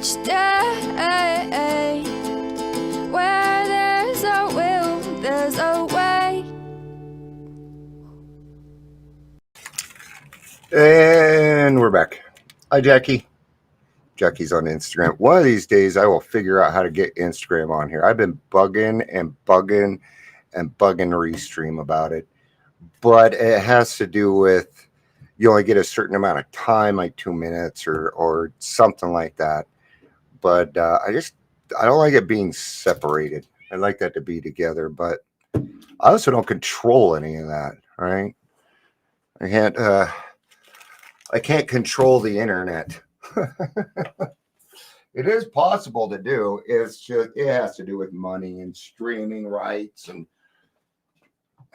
each day. Where there's a will, there's a way. And we're back. Hi, Jackie. Jackie's on Instagram. One of these days, I will figure out how to get Instagram on here. I've been bugging Restream about it. But it has to do with you only get a certain amount of time, like 2 minutes or something like that. But I don't like it being separated. I like that to be together, but I also don't control any of that, right? I can't control the internet. It is possible to do. It has to do with money and streaming rights. And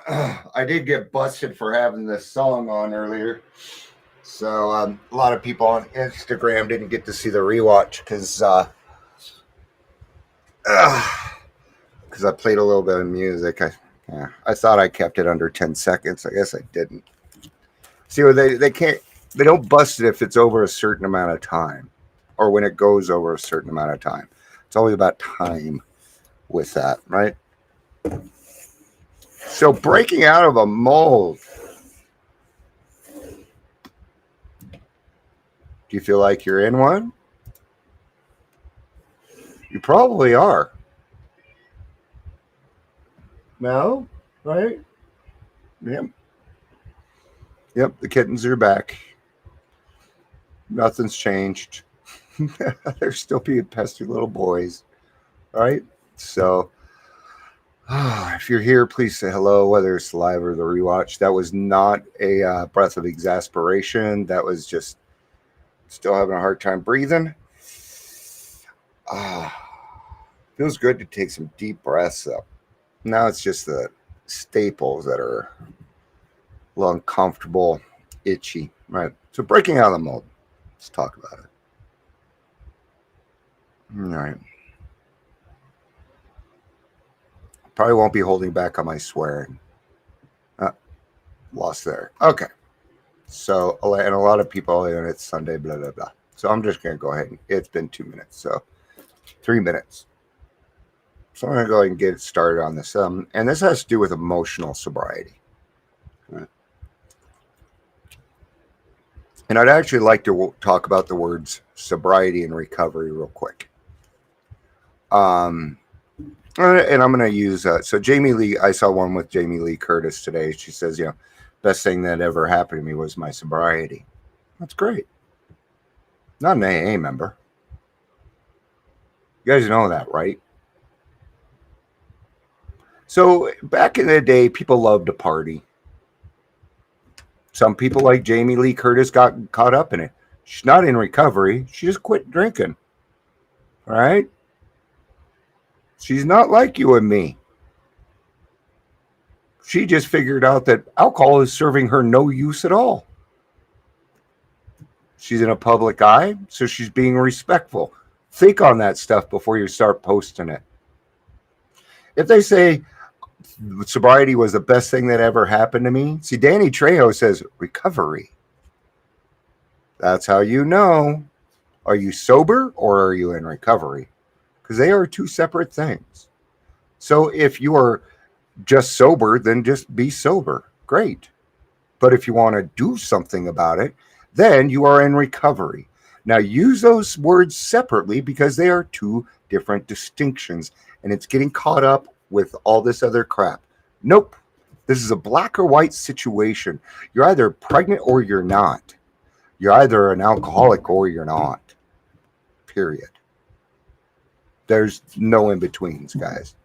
I did get busted for having this song on earlier. So a lot of people on Instagram didn't get to see the rewatch because I played a little bit of music. I thought I kept it under 10 seconds. I guess I didn't. See, they don't bust it if it's over a certain amount of time or when it goes over a certain amount of time. It's always about time with that, right? So breaking out of a mold. Do you feel like you're in one? You probably are. No? Right? Yep. Yep, the kittens are back. Nothing's changed. They're still being pesky little boys. Right? So, if you're here, please say hello, whether it's live or the rewatch. That was not a breath of exasperation. That was just still having a hard time breathing. Feels good to take some deep breaths up. Now it's just the staples that are a little uncomfortable, itchy, right? So breaking out of the mold. Let's talk about it. All right. Probably won't be holding back on my swearing. Lost there. Okay. So, and a lot of people, and it's Sunday, blah, blah, blah. So I'm just going to go ahead and it's been 2 minutes. So 3 minutes. So I'm going to go ahead and get started on this. And this has to do with emotional sobriety. Right. And I'd actually like to talk about the words sobriety and recovery real quick. And I'm going to use, so Jamie Lee, I saw one with Jamie Lee Curtis today. She says, best thing that ever happened to me was my sobriety. That's great. Not an AA member. You guys know that, right? So back in the day, people loved to party. Some people like Jamie Lee Curtis got caught up in it. She's not in recovery. She just quit drinking. Right? She's not like you and me. She just figured out that alcohol is serving her no use at all. She's in a public eye, so she's being respectful. Think on that stuff before you start posting it. If they say sobriety was the best thing that ever happened to me, see, Danny Trejo says recovery. That's how you know. Are you sober or are you in recovery? Because they are two separate things. So if you are just sober, then just be sober. Great. But if you want to do something about it, then you are in recovery. Now use those words separately because they are two different distinctions. And it's getting caught up with all this other crap. Nope. This is a black or white situation. You're either pregnant or you're not. You're either an alcoholic or you're not. Period. There's no in-betweens, guys.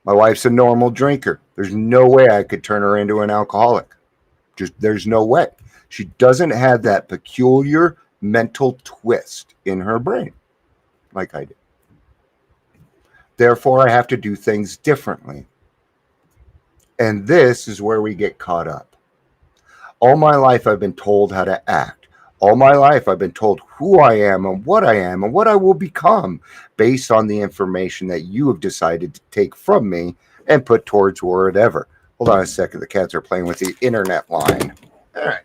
My wife's a normal drinker. There's no way I could turn her into an alcoholic. There's no way. She doesn't have that peculiar mental twist in her brain like I do. Therefore, I have to do things differently. And this is where we get caught up. All my life, I've been told how to act. All my life, I've been told who I am and what I will become based on the information that you have decided to take from me and put towards whatever. Hold on a second. The cats are playing with the internet line. All right.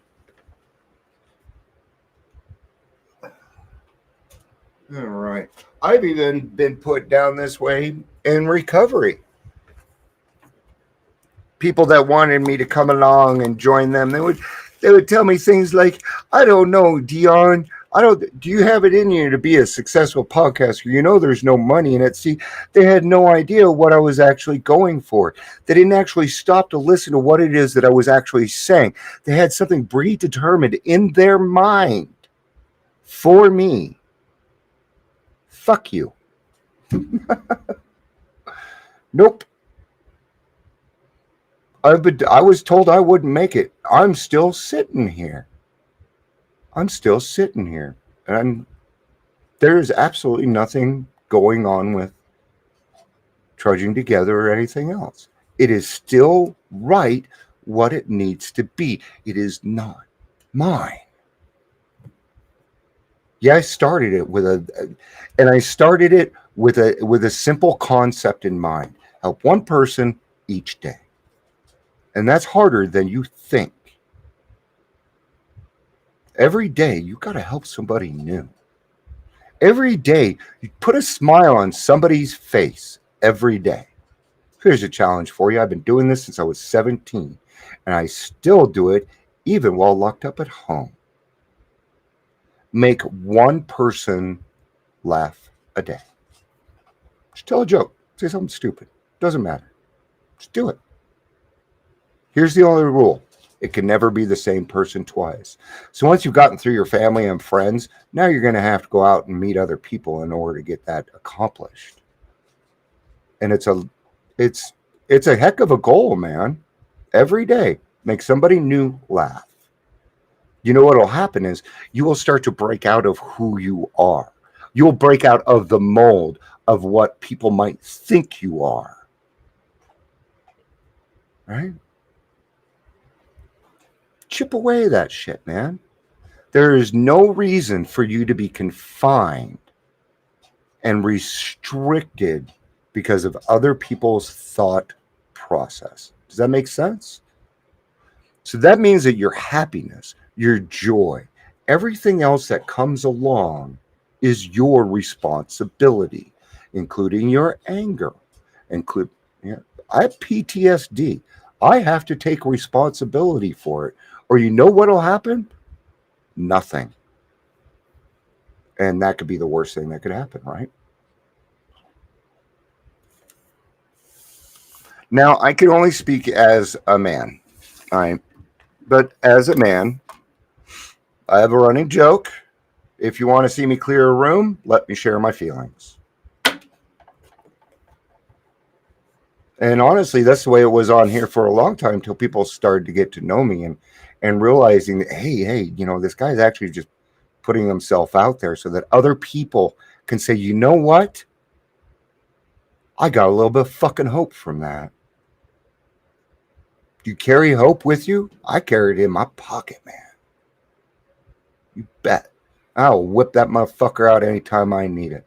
All right. I've even been put down this way in recovery. People that wanted me to come along and join them, they would tell me things like, I don't know, Dion, do you have it in you to be a successful podcaster? You know there's no money in it. See, they had no idea what I was actually going for. They didn't actually stop to listen to what it is that I was actually saying. They had something predetermined in their mind for me. Fuck you. Nope. I was told I wouldn't make it. I'm still sitting here. And there is absolutely nothing going on with trudging together or anything else. It is still right what it needs to be. It is not mine. Yeah, I started it with a simple concept in mind. Help one person each day. And that's harder than you think. Every day, you got to help somebody new. Every day, you put a smile on somebody's face every day. Here's a challenge for you. I've been doing this since I was 17, and I still do it even while locked up at home. Make one person laugh a day. Just tell a joke. Say something stupid. Doesn't matter. Just do it. Here's the only rule. It can never be the same person twice. So once you've gotten through your family and friends, now you're going to have to go out and meet other people in order to get that accomplished. And it's a heck of a goal, man. Every day, make somebody new laugh. You know what will happen is you will start to break out of who you are. You'll break out of the mold of what people might think you are. Right? Chip away that shit, man. There is no reason for you to be confined and restricted because of other people's thought process. Does that make sense? So that means that your happiness, your joy, everything else that comes along is your responsibility, including your anger. I have PTSD. I have to take responsibility for it. Or you know what'll happen? Nothing. And that could be the worst thing that could happen, right? Now, I can only speak as a man. But as a man, I have a running joke. If you want to see me clear a room, let me share my feelings. And honestly, that's the way it was on here for a long time until people started to get to know me and realizing that, hey, this guy's actually just putting himself out there so that other people can say, you know what? I got a little bit of fucking hope from that. Do you carry hope with you? I carry it in my pocket, man. You bet. I'll whip that motherfucker out anytime I need it.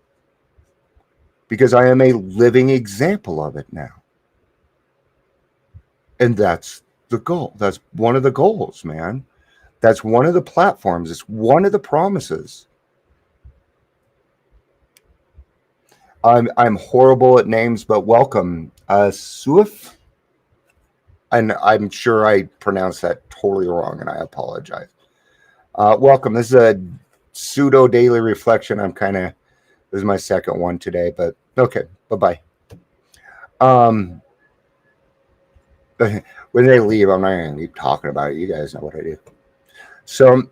Because I am a living example of it now. And that's the goal. That's one of the goals, man. That's one of the platforms. It's one of the promises. I'm horrible at names, but welcome, Suif. And I'm sure I pronounced that totally wrong, and I apologize. Welcome. This is a pseudo daily reflection. This is my second one today, but okay. Bye-bye. When they leave, I'm not going to keep talking about it. You guys know what I do. So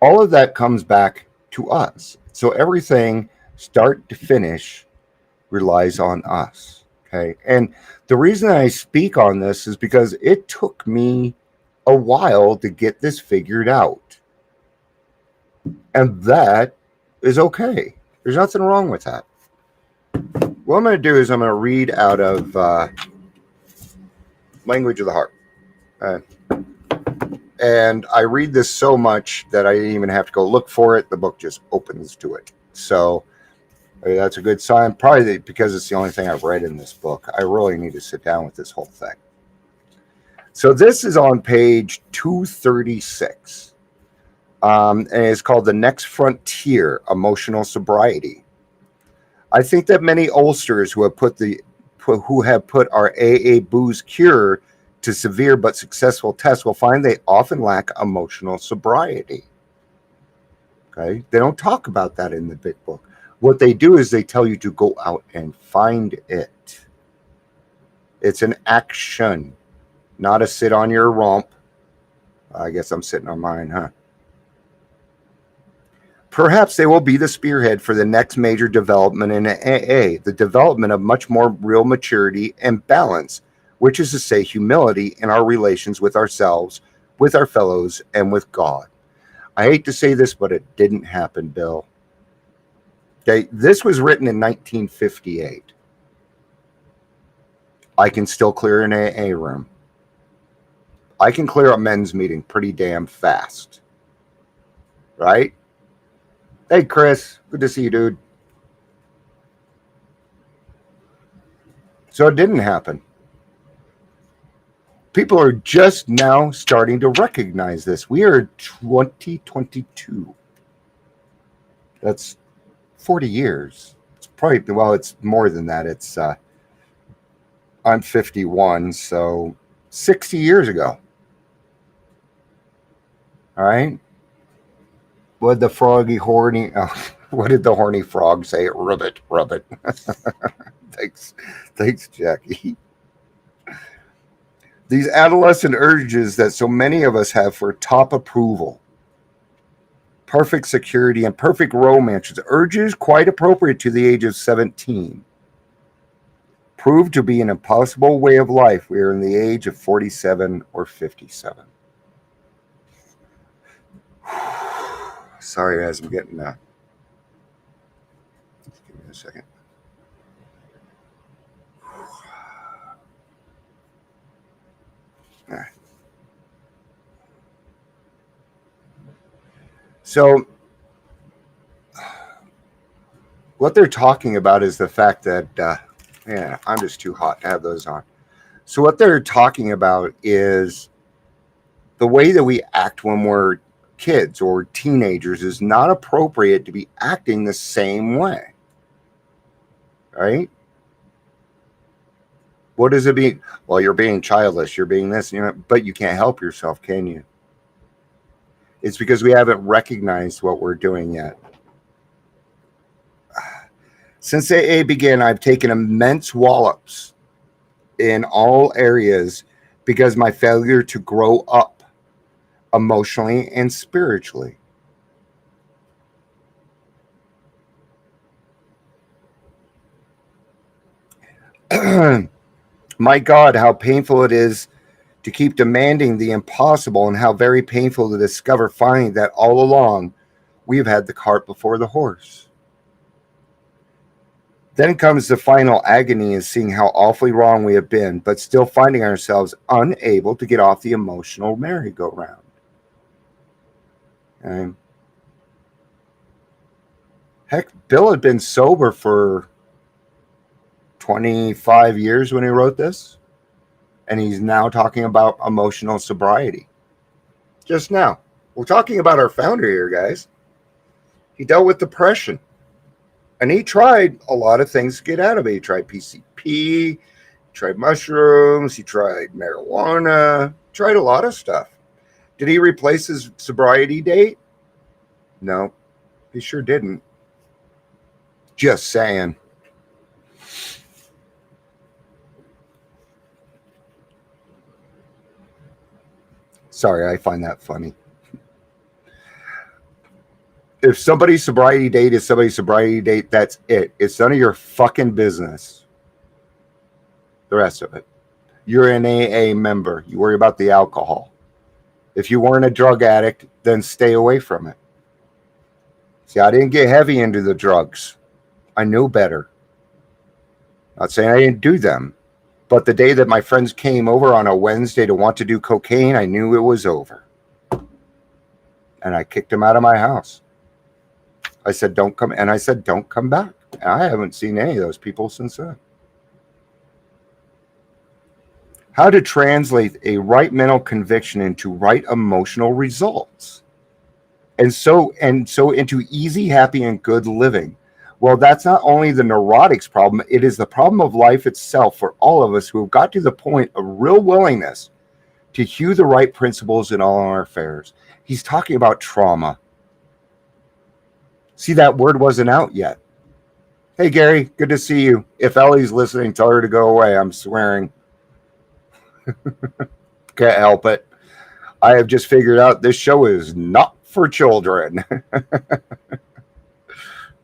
all of that comes back to us. So everything, start to finish, relies on us. Okay. And the reason I speak on this is because it took me a while to get this figured out. And that is okay. There's nothing wrong with that. What I'm going to do is I'm going to read out of Language of the Heart. And I read this so much that I didn't even have to go look for it. The book just opens to it. So that's a good sign. Probably because it's the only thing I've read in this book. I really need to sit down with this whole thing. So this is on page 236. And it's called The Next Frontier, Emotional Sobriety. I think that many oldsters who have put our AA booze cure to severe but successful tests will find they often lack emotional sobriety. Okay, they don't talk about that in the big book. What they do is they tell you to go out and find it. It's an action, not a sit on your rump. I guess I'm sitting on mine, huh? Perhaps they will be the spearhead for the next major development in AA, the development of much more real maturity and balance, which is to say, humility in our relations with ourselves, with our fellows, and with God. I hate to say this, but it didn't happen, Bill. Okay, this was written in 1958. I can still clear an AA room. I can clear a men's meeting pretty damn fast. Right? Hey, Chris. Good to see you, dude. So it didn't happen. People are just now starting to recognize this. We are 2022. That's 40 years. It's probably, well, it's more than that. It's, I'm 51, so 60 years ago. All right. What the froggy horny? What did the horny frog say? Rub it, rub it. Thanks, Jackie. These adolescent urges that so many of us have for top approval, perfect security, and perfect romance, urges quite appropriate to the age of 17, proved to be an impossible way of life. We are in the age of 47 or 57. Sorry, guys, I'm getting just give me a second. All right. So, what they're talking about is the fact that, yeah, I'm just too hot to have those on. So, what they're talking about is the way that we act when we're kids or teenagers is not appropriate to be acting the same way. Right? What does it mean? Well, you're being childish, you're being this, but you can't help yourself, can you? It's because we haven't recognized what we're doing yet. Since AA began, I've taken immense wallops in all areas because my failure to grow up emotionally and spiritually. My God, how painful it is to keep demanding the impossible, and how very painful to discover finally that all along we've had the cart before the horse. Then comes the final agony of seeing how awfully wrong we have been, but still finding ourselves unable to get off the emotional merry-go-round. Okay. Heck, Bill had been sober for 25 years when he wrote this, and he's now talking about emotional sobriety. Just now. We're talking about our founder here, guys. He dealt with depression, and he tried a lot of things to get out of it. He tried PCP, he tried mushrooms, he tried marijuana, tried a lot of stuff. Did he replace his sobriety date? No, he sure didn't. Just saying. Sorry, I find that funny. If somebody's sobriety date is somebody's sobriety date, that's it. It's none of your fucking business. The rest of it. You're an AA member. You worry about the alcohol. If you weren't a drug addict, then stay away from it. See, I didn't get heavy into the drugs. I knew better. Not saying I didn't do them. But the day that my friends came over on a Wednesday to want to do cocaine, I knew it was over. And I kicked them out of my house. I said, don't come. And I said, don't come back. And I haven't seen any of those people since then. How to translate a right mental conviction into right emotional results. and so into easy, happy, and good living. Well, that's not only the neurotics problem, it is the problem of life itself for all of us who have got to the point of real willingness to hew the right principles in all our affairs. He's talking about trauma. See, that word wasn't out yet. Hey, Gary, good to see you. If Ellie's listening, tell her to go away. I'm swearing. Can't help it. I have just figured out this show is not for children.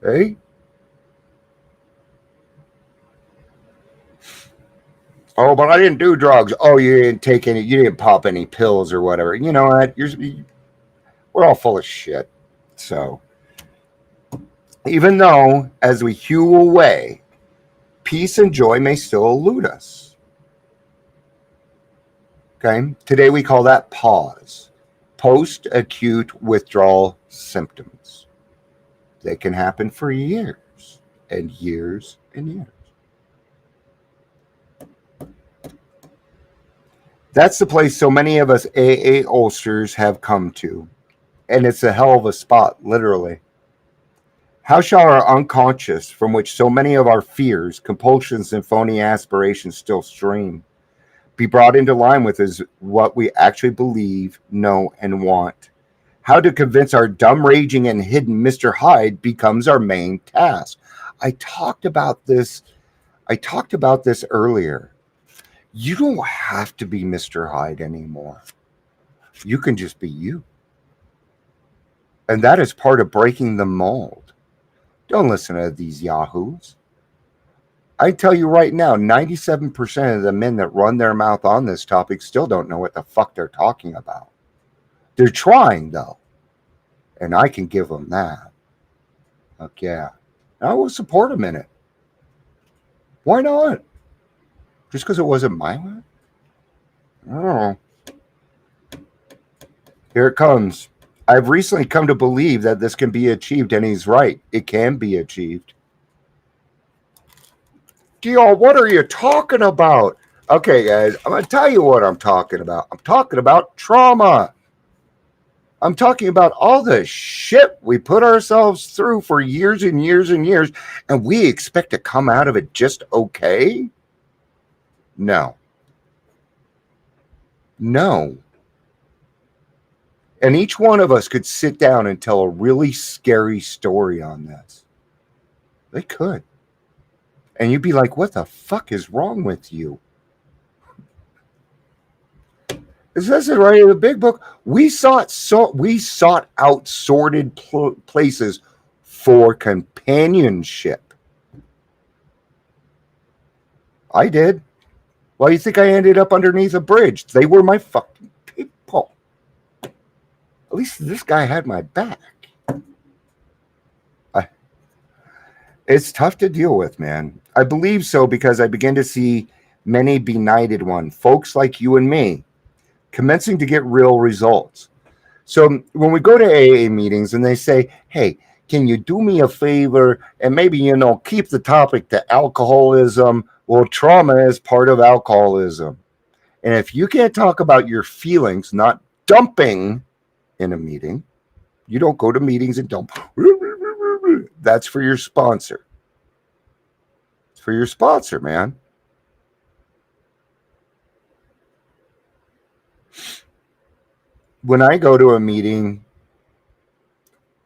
Hey? Oh, but I didn't do drugs. Oh, you didn't take any, you didn't pop any pills or whatever. You know what? We're all full of shit. So, even though as we hew away, peace and joy may still elude us. Okay? Today we call that pause. Post-acute withdrawal symptoms. They can happen for years and years and years. That's the place so many of us AA ulsters have come to. And it's a hell of a spot, literally. How shall our unconscious, from which so many of our fears, compulsions, and phony aspirations still stream, be brought into line with is what we actually believe, know, and want? How to convince our dumb, raging, and hidden Mr. Hyde becomes our main task. I talked about this earlier. You don't have to be Mr. Hyde anymore. You can just be you. And that is part of breaking the mold. Don't listen to these yahoos. I tell you right now, 97% of the men that run their mouth on this topic still don't know what the fuck they're talking about. They're trying, though. And I can give them that. Fuck yeah. I will support them in it. Why not? Just because it wasn't my way? I don't know. Here it comes. I've recently come to believe that this can be achieved, and he's right. It can be achieved. Dion, what are you talking about? Okay, guys, I'm going to tell you what I'm talking about. I'm talking about trauma. I'm talking about all the shit we put ourselves through for years and years and years, and we expect to come out of it just okay? No. No. And each one of us could sit down and tell a really scary story on this. They could. And you'd be like, what the fuck is wrong with you? It says it right in the big book. We sought out sordid places for companionship. I did. Why do you think I ended up underneath a bridge? They were my fucking people. At least this guy had my back. It's tough to deal with, man. I believe so because I begin to see many benighted ones, folks like you and me, commencing to get real results. So when we go to AA meetings and they say, hey, can you do me a favor and maybe, keep the topic to alcoholism? Well, trauma is part of alcoholism. And if you can't talk about your feelings, not dumping in a meeting, you don't go to meetings and dump. That's for your sponsor. It's for your sponsor, man. When I go to a meeting,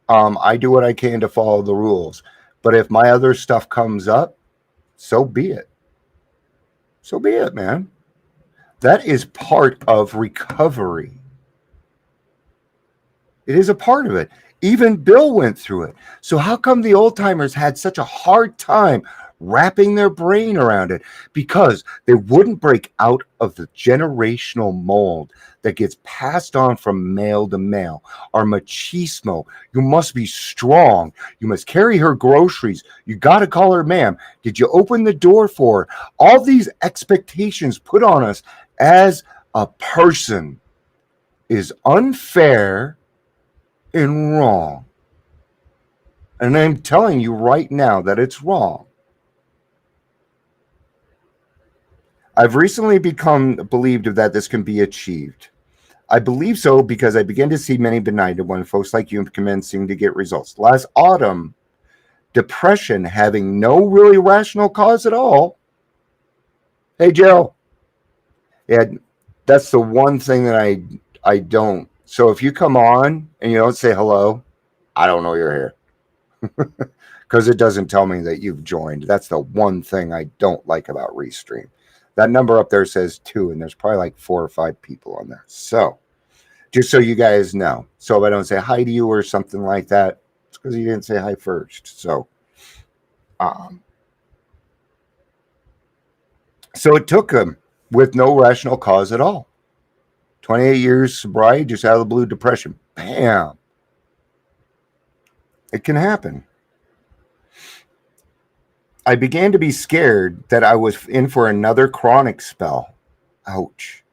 I do what I can to follow the rules. But if my other stuff comes up, so be it. So be it, man. That is part of recovery. It is a part of it. Even Bill went through it. So how come the old timers had such a hard time wrapping their brain around it? Because they wouldn't break out of the generational mold that gets passed on from male to male. Our machismo. You must be strong. You must carry her groceries. You got to call her ma'am. Did you open the door for her? All these expectations put on us as a person is unfair and wrong. And I'm telling you right now that it's wrong. I've recently become believed that this can be achieved. I believe so because I began to see many benighted when folks like you commencing to get results. Last autumn, depression having no really rational cause at all. Hey, Joe. Yeah, that's the one thing that I don't. So if you come on and you don't say hello, I don't know you're here because it doesn't tell me that you've joined. That's the one thing I don't like about Restream. That number up there says 2, and there's probably like 4 or 5 people on there. So just so you guys know. So if I don't say hi to you or something like that, it's because you didn't say hi first. Um, so it took him with no rational cause at all. 28 years sobriety, just out of the blue, depression. Bam. It can happen. I began to be scared that I was in for another chronic spell. Ouch.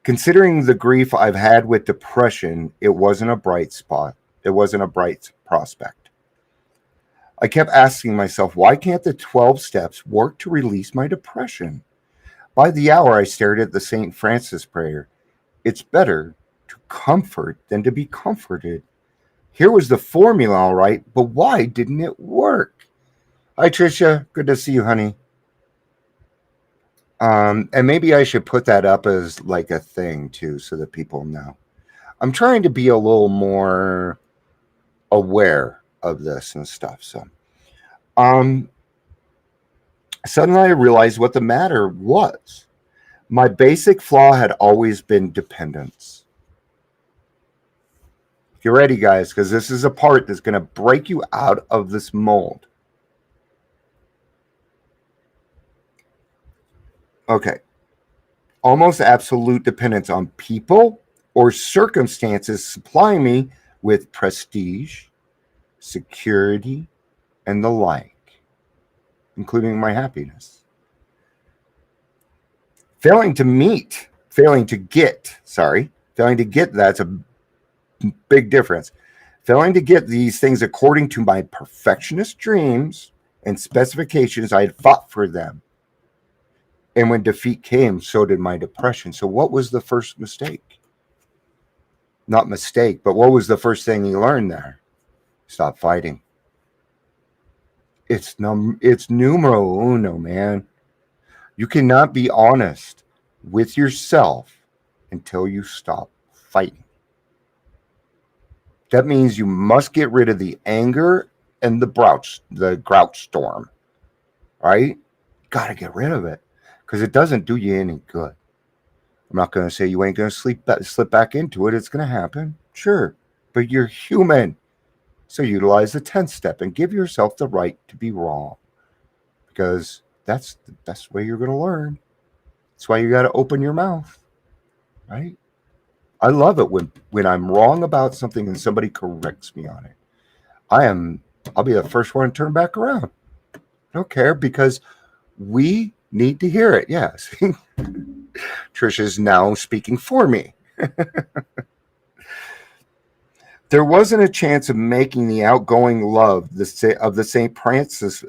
Considering the grief I've had with depression, it wasn't a bright spot. It wasn't a bright prospect. I kept asking myself, why can't the 12 steps work to release my depression? By the hour, I stared at the St. Francis prayer. It's better to comfort than to be comforted. Here was the formula, all right, but why didn't it work? Hi, Tricia. Good to see you, honey. And maybe I should put that up as like a thing too, so that people know. I'm trying to be a little more aware of this and stuff. So, um, suddenly I realized what the matter was. My basic flaw had always been dependence. Get ready, guys, because this is a part that's going to break you out of this mold. Okay. Almost absolute dependence on people or circumstances supplying me with prestige, security, and the like, including my happiness. Failing to get, that's a big difference. Failing to get these things according to my perfectionist dreams and specifications, I had fought for them. And when defeat came, so did my depression. So, what was the first mistake? Not mistake, but what was the first thing you learned there? Stop fighting. It's numero uno, man. You cannot be honest with yourself until you stop fighting. That means you must get rid of the anger and the grouch storm, right? Got to get rid of it because it doesn't do you any good. I'm not going to say you ain't going to slip back into it. It's going to happen, sure, but you're human. So utilize the 10th step and give yourself the right to be wrong because that's the best way you're going to learn. That's why you got to open your mouth, right? I love it when I'm wrong about something and somebody corrects me on it. I'll be the first one to turn back around. I don't care because we need to hear it. Yes. Trisha's now speaking for me. There wasn't a chance of making the outgoing love of the St. Francis.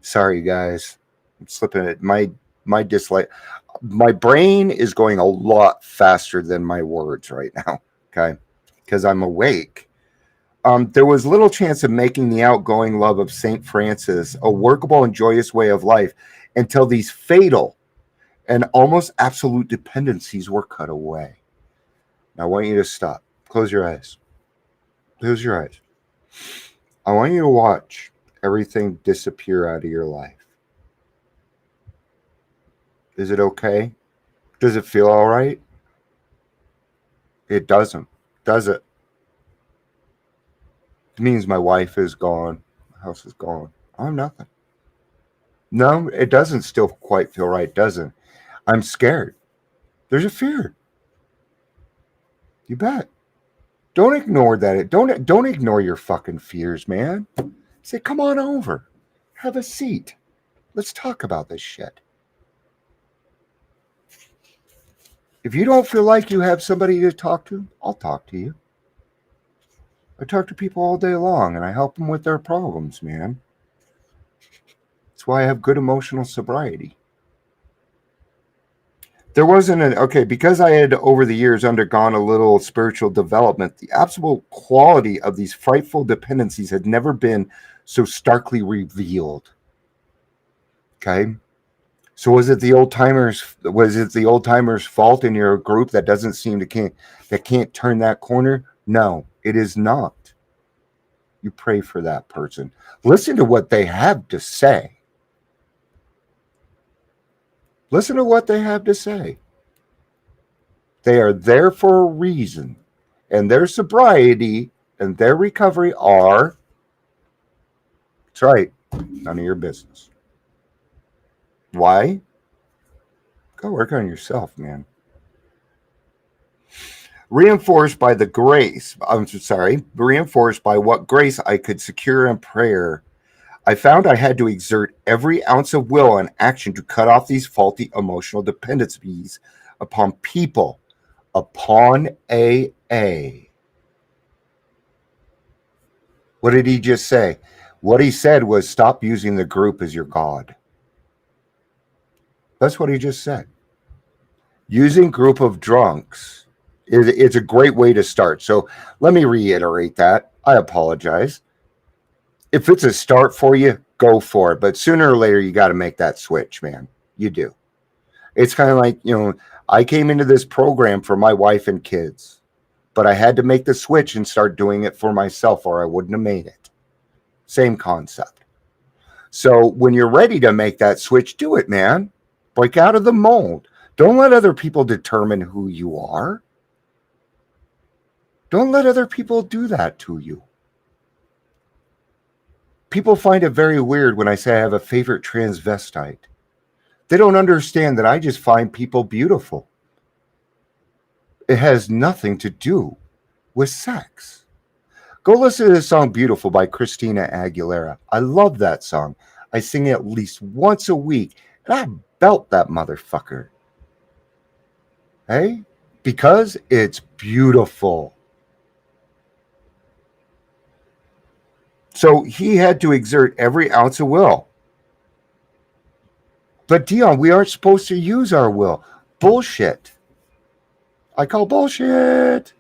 Sorry, guys. I'm slipping it. My dislike. My brain is going a lot faster than my words right now. Okay. Because I'm awake. There was little chance of making the outgoing love of St. Francis a workable and joyous way of life until these fatal and almost absolute dependencies were cut away. Now, I want you to stop. Close your eyes. Close your eyes. I want you to watch everything disappear out of your life. Is it okay? Does it feel all right? It doesn't, does it? It means my wife is gone. My house is gone. I'm nothing. No, it doesn't still quite feel right, does it? I'm scared. There's a fear. You bet. Don't ignore that. Don't ignore your fucking fears, man. Say, come on over. Have a seat. Let's talk about this shit. If you don't feel like you have somebody to talk to, I'll talk to you. I talk to people all day long and I help them with their problems, man. That's why I have good emotional sobriety. There wasn't an okay, because I had over the years undergone a little spiritual development. The absolute quality of these frightful dependencies had never been so starkly revealed. Okay. So was it the old timers? Was it the old timers' fault in your group that doesn't seem to can't turn that corner? No, it is not. You pray for that person. Listen to what they have to say. Listen to what they have to say. They are there for a reason, and their sobriety and their recovery are. That's right. None of your business. Why? Go work on yourself, man. Reinforced by what grace I could secure in prayer, I found I had to exert every ounce of will and action to cut off these faulty emotional dependencies upon people, upon AA. What did he just say? What he said was stop using the group as your God. That's what he just said. Using group of drunks is a great way to start. So let me reiterate that. I apologize. If it's a start for you, go for it. But sooner or later, you got to make that switch, man. You do. It's kind of like, I came into this program for my wife and kids, but I had to make the switch and start doing it for myself or I wouldn't have made it. Same concept. So when you're ready to make that switch, do it, man. Break out of the mold. Don't let other people determine who you are. Don't let other people do that to you. People find it very weird when I say I have a favorite transvestite. They don't understand that I just find people beautiful. It has nothing to do with sex. Go listen to the song Beautiful by Christina Aguilera. I love that song. I sing it at least once a week, and I belt that motherfucker. Hey? Because it's beautiful. So he had to exert every ounce of will. But Dion, we aren't supposed to use our will. Bullshit. I call bullshit. It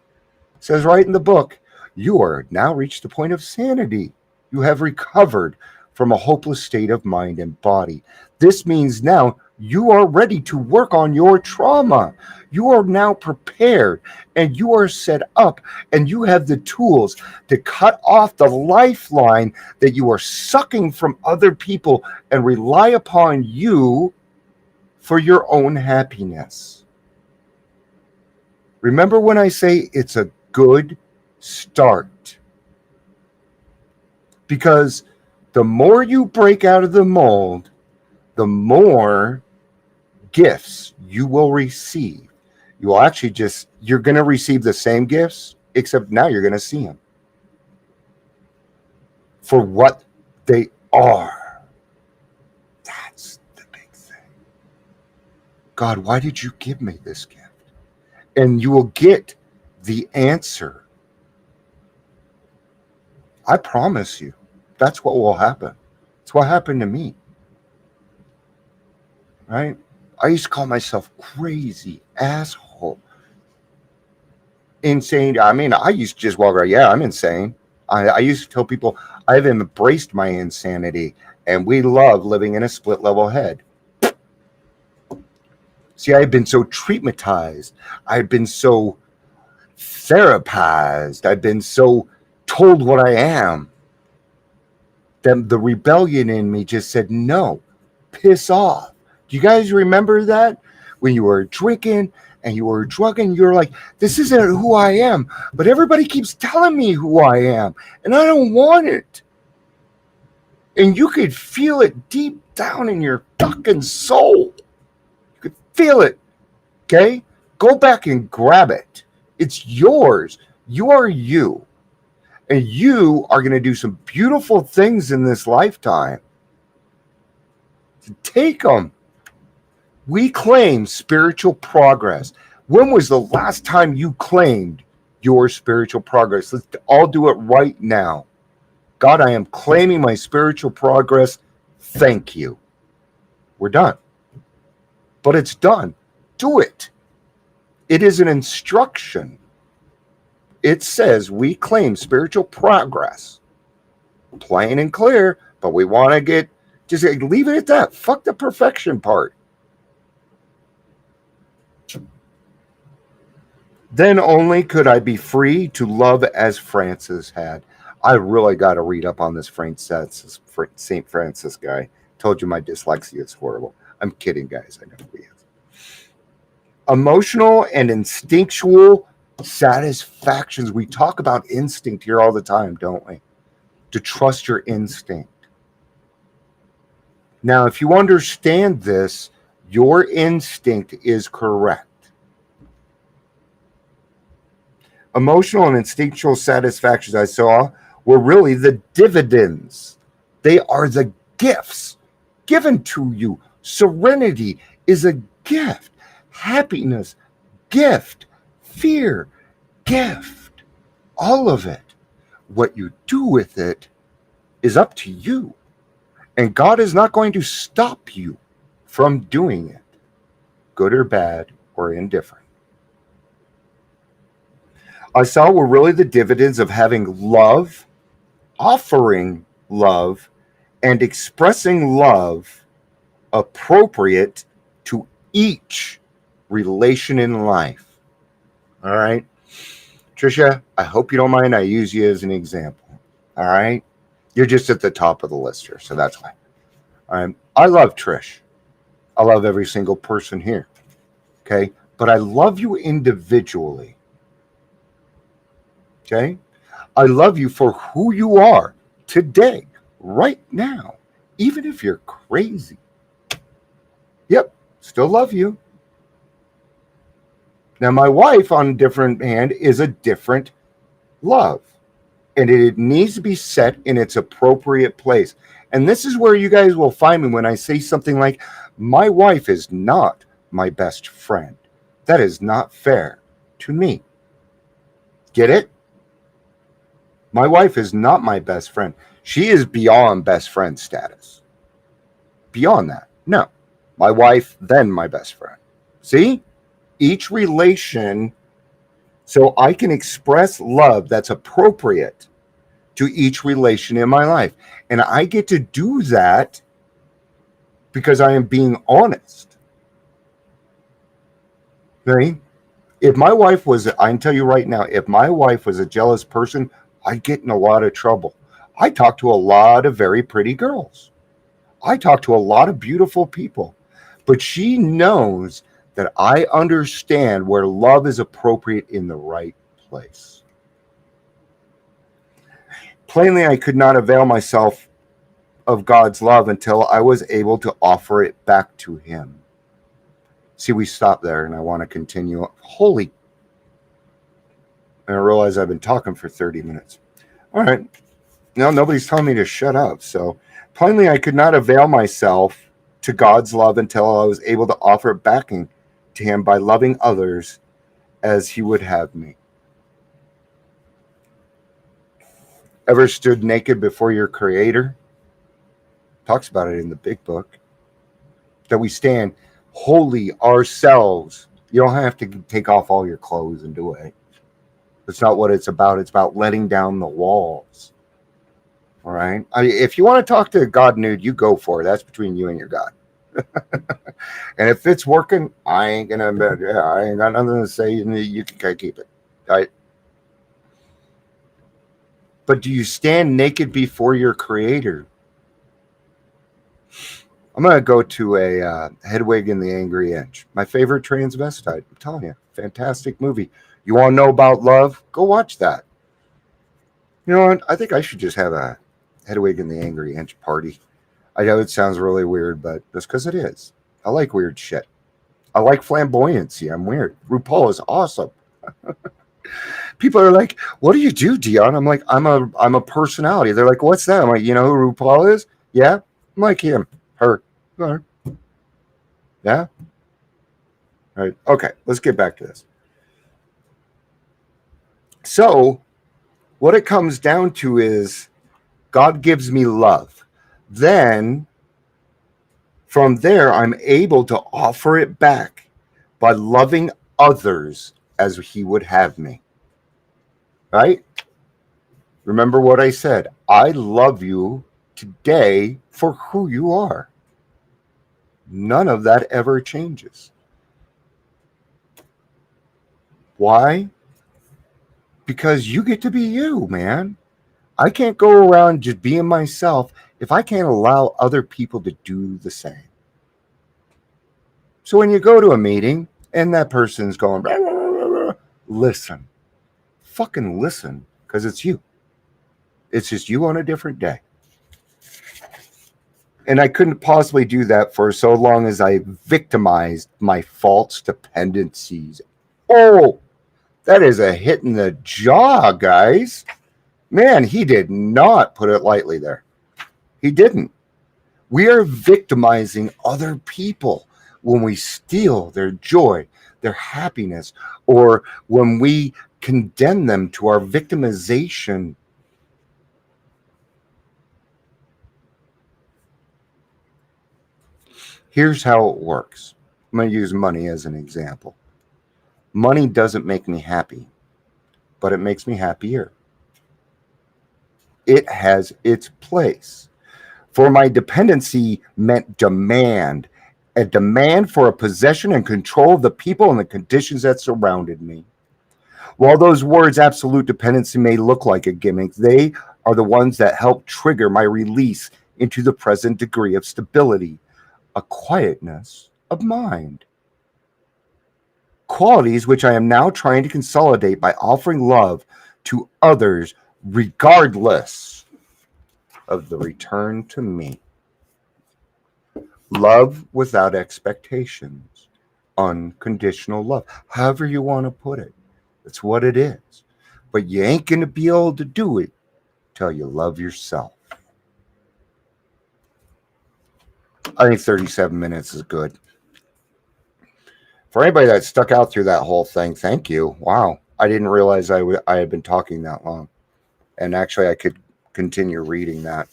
says right in the book, you are now reached the point of sanity. You have recovered from a hopeless state of mind and body. This means now you are ready to work on your trauma. You are now prepared and you are set up and you have the tools to cut off the lifeline that you are sucking from other people and rely upon you for your own happiness. Remember when I say it's a good start? Because the more you break out of the mold, the more gifts you will receive. You will actually you're going to receive the same gifts, except now you're going to see them for what they are. That's the big thing. God, why did you give me this gift? And you will get the answer. I promise you, that's what will happen. It's what happened to me. Right? I used to call myself crazy, asshole, insane. I mean, I used to just walk around, yeah, I'm insane. I used to tell people I've embraced my insanity, and we love living in a split level head. See, I've been so treatmentized. I've been so therapized. I've been so told what I am. Then the rebellion in me just said, no, piss off. Do you guys remember that? When you were drinking and you were drugging, you were like, this isn't who I am. But everybody keeps telling me who I am. And I don't want it. And you could feel it deep down in your fucking soul. You could feel it. Okay? Go back and grab it. It's yours. You are you. And you are going to do some beautiful things in this lifetime. Take them. We claim spiritual progress. When was the last time you claimed your spiritual progress? Let's all do it right now. God, I am claiming my spiritual progress. Thank you. We're done. But it's done. do it. It is an instruction. It says we claim spiritual progress, plain and clear, but we want to get, just leave it at that. Fuck the perfection part. Then only could I be free to love as Francis had. I really got to read up on this St. Francis guy. Told you my dyslexia is horrible. I'm kidding, guys. I know who he is. Emotional and instinctual satisfactions. We talk about instinct here all the time, don't we? To trust your instinct. Now, if you understand this, your instinct is correct. Emotional and instinctual satisfactions I saw were really the dividends. They are the gifts given to you. Serenity is a gift. Happiness, gift. Fear, gift. All of it. What you do with it is up to you. And God is not going to stop you from doing it, good or bad or indifferent. I saw were really the dividends of having love, offering love, and expressing love appropriate to each relation in life. All right? Trisha, I hope you don't mind I use you as an example. All right? You're just at the top of the list here, so that's why. All right? I love Trish. I love every single person here. Okay? But I love you individually. Okay? I love you for who you are today, right now, even if you're crazy. Yep, still love you. Now, my wife, on a different hand, is a different love. And it needs to be set in its appropriate place. And this is where you guys will find me when I say something like, my wife is not my best friend. That is not fair to me. Get it? My wife is not my best friend. She is beyond best friend status. Beyond that. No. My wife, then my best friend. See? Each relation, so I can express love that's appropriate to each relation in my life. And I get to do that because I am being honest. Okay? If my wife was, I can tell you right now, if my wife was a jealous person, I'd get in a lot of trouble. I talk to a lot of very pretty girls. I talk to a lot of beautiful people. But she knows that I understand where love is appropriate in the right place. Plainly, I could not avail myself of God's love until I was able to offer it back to Him. See, we stop there, and I want to continue. Holy. And I realize I've been talking for 30 minutes. All right. Now, nobody's telling me to shut up. So, plainly, I could not avail myself to God's love until I was able to offer it back to Him by loving others as He would have me. Ever stood naked before your Creator? Talks about it in the big book. That we stand holy ourselves. You don't have to take off all your clothes and do it. That's not what it's about. It's about letting down the walls. All right? If you want to talk to God nude, you go for it. That's between you and your God. And if it's working, I ain't got nothing to say. You can keep it. All right? But do you stand naked before your Creator? I'm going to go to a Hedwig and the Angry Inch. My favorite transvestite. I'm telling you. Fantastic movie. You want to know about love? Go watch that. You know what? I think I should just have a Hedwig and the Angry Inch party. I know it sounds really weird, but that's because it is. I like weird shit. I like flamboyancy. I'm weird. RuPaul is awesome. People are like, what do you do, Dion? I'm like, I'm a personality. They're like, what's that? I'm like, you know who RuPaul is? Yeah. I'm like him. Her. Yeah. All right. Okay. Let's get back to this. So what it comes down to is God gives me love. Then from there, I'm able to offer it back by loving others as he would have me. Right? Remember what I said. I love you today for who you are. None of that ever changes. Why? Because you get to be you, man. I can't go around just being myself if I can't allow other people to do the same. So when you go to a meeting and that person's going, blah, blah, blah, blah, listen. Fucking listen, because it's you. It's just you on a different day. And I couldn't possibly do that for so long as I victimized my false dependencies. Oh, that is a hit in the jaw, guys. Man, he did not put it lightly there. He didn't. We are victimizing other people when we steal their joy, their happiness, or when we condemn them to our victimization. Here's how it works. I'm going to use money as an example. Money doesn't make me happy, but it makes me happier. It has its place. For my dependency meant demand, a demand for a possession and control of the people and the conditions that surrounded me. While those words, absolute dependency, may look like a gimmick, they are the ones that help trigger my release into the present degree of stability, a quietness of mind. Qualities which I am now trying to consolidate by offering love to others regardless of the return to me. Love without expectations. Unconditional love. However you want to put it. That's what it is. But you ain't going to be able to do it till you love yourself. I think 37 minutes is good. For anybody that stuck out through that whole thing, thank you. Wow. I didn't realize I had been talking that long. And actually, I could continue reading that.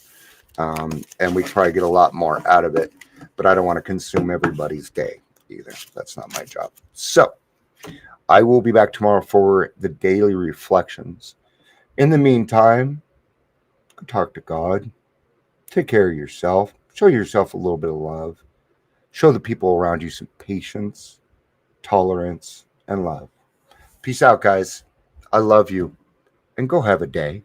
And we try to get a lot more out of it. But I don't want to consume everybody's day either. That's not my job. So, I will be back tomorrow for the daily reflections. In the meantime, talk to God. Take care of yourself. Show yourself a little bit of love. Show the people around you some patience, tolerance, and love. Peace out, guys. I love you. And go have a day.